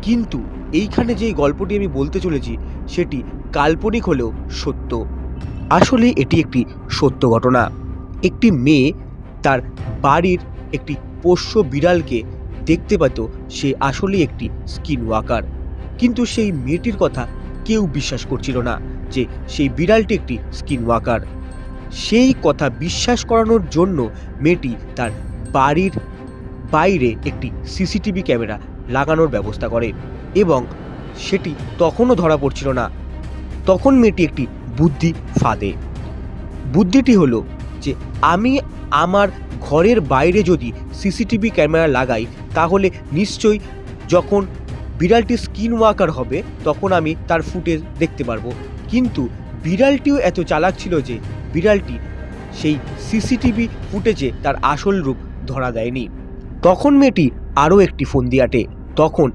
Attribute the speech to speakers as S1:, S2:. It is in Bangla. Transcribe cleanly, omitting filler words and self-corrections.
S1: কিন্তু এইখানে যেই গল্পটি আমি বলতে চলেছি সেটি কাল্পনিক হলেও সত্য। আসলে এটি একটি সত্য ঘটনা। একটি মেয়ে তার বাড়ির একটি পোষ্য বিড়ালকে দেখতে পেত সে আসলেই একটি স্কিন ওয়াকার। কিন্তু সেই মেয়েটির কথা কেউ বিশ্বাস করছিল না যে সেই বিড়ালটি একটি স্কিন ওয়াকার। সেই কথা বিশ্বাস করানোর জন্য মেয়েটি তার বাড়ির বাইরে একটি সিসিটিভি ক্যামেরা লাগানোর ব্যবস্থা করে এবং সেটি তখনও ধরা পড়ছিল না। তখন মেয়েটি একটি বুদ্ধি ফাঁদে। বুদ্ধিটি হলো যে আমি আমার ঘরের বাইরে যদি সিসিটিভি ক্যামেরা লাগাই তাহলে নিশ্চয়ই যখন বিড়ালটি স্কিন ওয়াকার হবে তখন আমি তার ফুটেজ দেখতে পারবো। কিন্তু বিড়ালটিও এত চালাক ছিল যে বিড়ালটি সেই সিসিটিভি ফুটেজে তার আসল রূপ ধরা দেয়নি। তখন মেয়েটি আরও একটি ফন্দি আঁটে। তখন